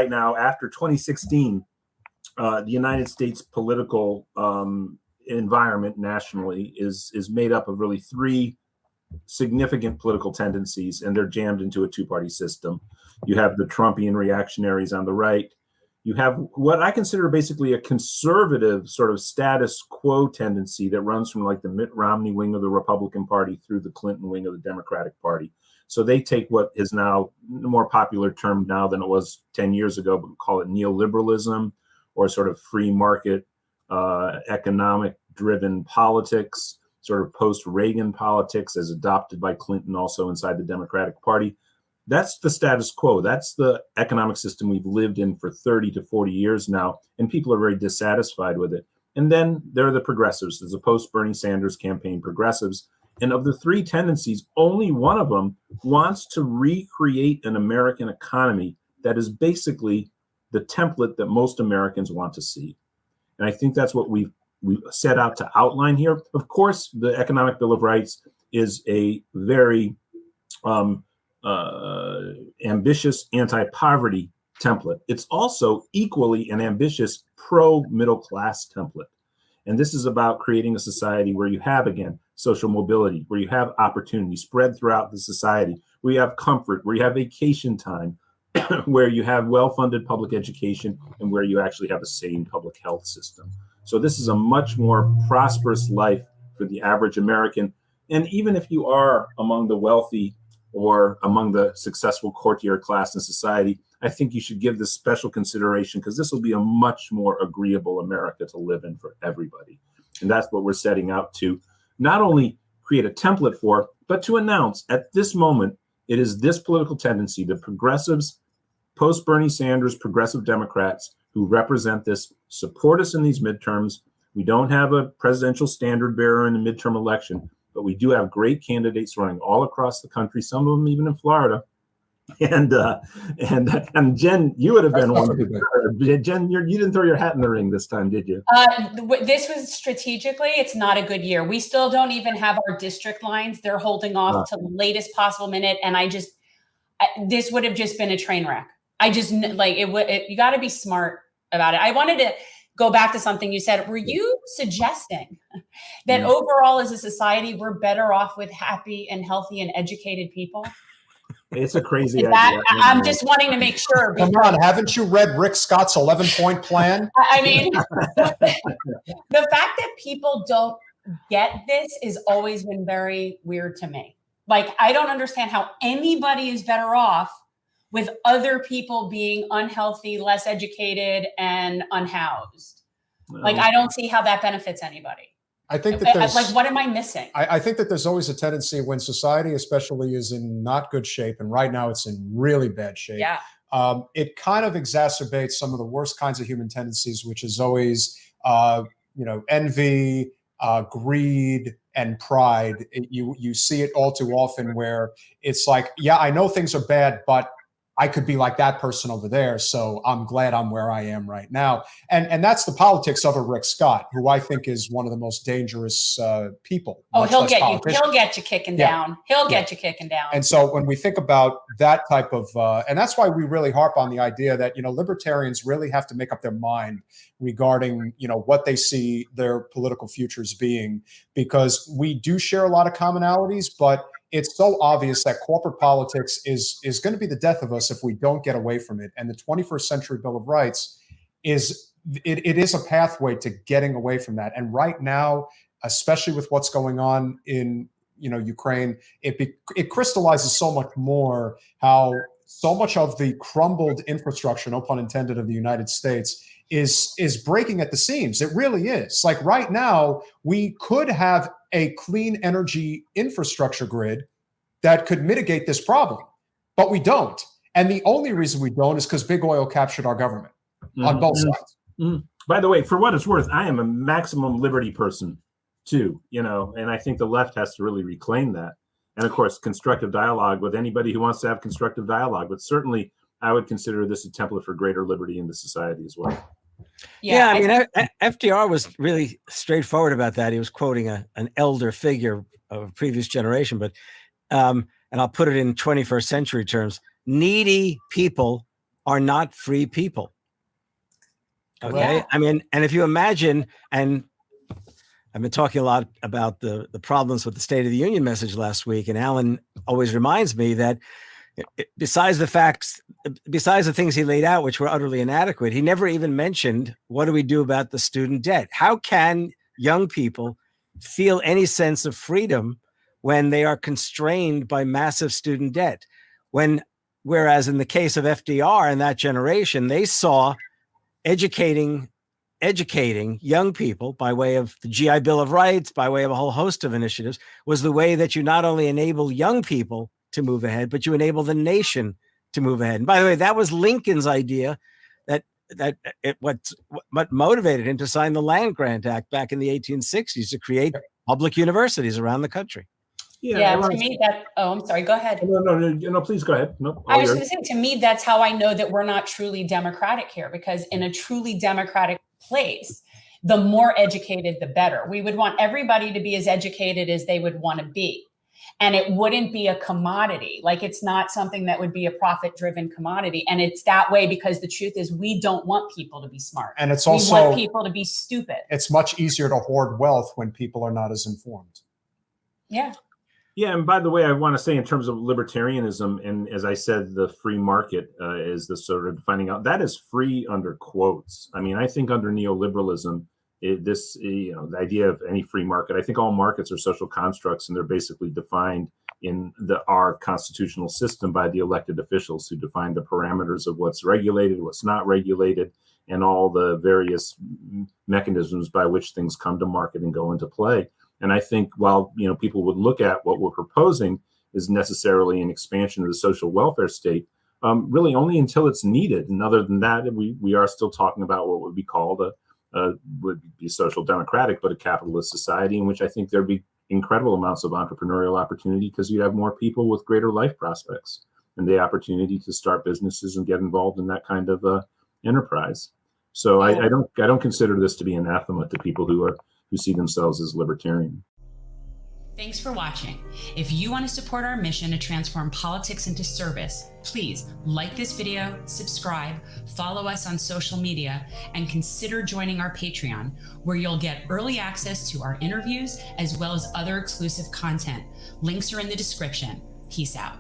right now, after 2016, the United States political environment nationally is made up of really three significant political tendencies, and they're jammed into a two-party system. You have the Trumpian reactionaries on the right. You have what I consider basically a conservative sort of status quo tendency that runs from like the Mitt Romney wing of the Republican Party through the Clinton wing of the Democratic Party. So they take what is now a more popular term now than it was 10 years ago, but we call it neoliberalism, or sort of free market economic driven politics, sort of post-Reagan politics as adopted by Clinton also inside the Democratic Party. That's the status quo. That's the economic system we've lived in for 30 to 40 years now, and people are very dissatisfied with it. And then there are the progressives. There's the post-Bernie Sanders campaign progressives. And of the three tendencies, only one of them wants to recreate an American economy that is basically the template that most Americans want to see. And I think that's what we set out to outline here. Of course, the Economic Bill of Rights is a very ambitious anti-poverty template. It's also equally an ambitious pro-middle class template. And this is about creating a society where you have, again, social mobility, where you have opportunity spread throughout the society, where you have comfort, where you have vacation time, where you have well-funded public education, and where you actually have a sane public health system. So this is a much more prosperous life for the average American. And even if you are among the wealthy or among the successful courtier class in society, I think you should give this special consideration, because this will be a much more agreeable America to live in for everybody. And that's what we're setting out to not only create a template for, but to announce at this moment, it is this political tendency, the progressives, post-Bernie Sanders, progressive Democrats who represent this, support us in these midterms. We don't have a presidential standard bearer in the midterm election, but we do have great candidates running all across the country, some of them even in Florida. And Jen, you would have been one. Jen, you didn't throw your hat in the ring this time, did you? This was strategically, it's not a good year. We still don't even have our district lines. They're holding off to the latest possible minute. And this would have just been a train wreck. You got to be smart about it. I wanted to go back to something you said. Were you suggesting that overall as a society, we're better off with happy and healthy and educated people? It's a crazy idea. I'm just wanting to make sure. Come on, haven't you read Rick Scott's 11-point plan? I mean, the fact that people don't get this has always been very weird to me. Like, I don't understand how anybody is better off with other people being unhealthy, less educated, and unhoused. Like, I don't see how that benefits anybody. I think that there's what am I missing? I think that there's always a tendency when society especially is in not good shape, and right now it's in really bad shape. Yeah. It kind of exacerbates some of the worst kinds of human tendencies, which is always, envy, greed, and pride. You see it all too often where it's like, yeah, I know things are bad, but I could be like that person over there. So I'm glad I'm where I am right now. And that's the politics of a Rick Scott, who I think is one of the most dangerous people. Oh, he'll get you kicking down. He'll get you kicking down. And so when we think about that type of, and that's why we really harp on the idea that, libertarians really have to make up their mind regarding, what they see their political futures being, because we do share a lot of commonalities, but it's so obvious that corporate politics is going to be the death of us if we don't get away from it. And the 21st Century Bill of Rights is a pathway to getting away from that. And right now, especially with what's going on in Ukraine, it crystallizes so much more how so much of the crumbled infrastructure, no pun intended, of the United States is breaking at the seams. It really is. Like right now, we could have a clean energy infrastructure grid that could mitigate this problem, but we don't. And the only reason we don't is because big oil captured our government on both sides. By the way, for what it's worth, I am a maximum liberty person too, and I think the left has to really reclaim that. And of course, constructive dialogue with anybody who wants to have constructive dialogue, but certainly I would consider this a template for greater liberty in the society as well. Yeah, I mean, FDR was really straightforward about that. He was quoting an elder figure of a previous generation, but and I'll put it in 21st century terms: needy people are not free people. Okay. Yeah. I mean, and if you imagine, and I've been talking a lot about the problems with the State of the Union message last week, and Alan always reminds me that besides the things he laid out, which were utterly inadequate, he never even mentioned, what do we do about the student debt? How can young people feel any sense of freedom when they are constrained by massive student debt? Whereas in the case of FDR and that generation, they saw educating young people by way of the GI Bill of Rights, by way of a whole host of initiatives, was the way that you not only enable young people to move ahead, but you enable the nation to move ahead. And by the way, that was Lincoln's idea, what motivated him to sign the Land Grant Act back in the 1860s to create public universities around the country. Yeah, to me I'm sorry, go ahead. No, please go ahead. No, I was going to say, to me, that's how I know that we're not truly democratic here, because in a truly democratic place, the more educated, the better. We would want everybody to be as educated as they would want to be. And it wouldn't be a commodity. Like, it's not something that would be a profit-driven commodity. And it's that way because the truth is, we don't want people to be smart. And it's we also, want people to be stupid. It's much easier to hoard wealth when people are not as informed. Yeah. Yeah, and by the way, I want to say in terms of libertarianism, and as I said, the free market is the sort of finding out that is free under quotes. I mean, I think under neoliberalism, the idea of any free market, I think all markets are social constructs, and they're basically defined in our constitutional system by the elected officials who define the parameters of what's regulated, what's not regulated, and all the various mechanisms by which things come to market and go into play. And I think while people would look at what we're proposing is necessarily an expansion of the social welfare state, really only until it's needed. And other than that, we are still talking about what would be called would be social democratic, but a capitalist society in which I think there'd be incredible amounts of entrepreneurial opportunity, because you have more people with greater life prospects and the opportunity to start businesses and get involved in that kind of enterprise. So I don't consider this to be anathema to people who see themselves as libertarian. Thanks for watching. If you want to support our mission to transform politics into service, please like this video, subscribe, follow us on social media, and consider joining our Patreon, where you'll get early access to our interviews as well as other exclusive content. Links are in the description. Peace out.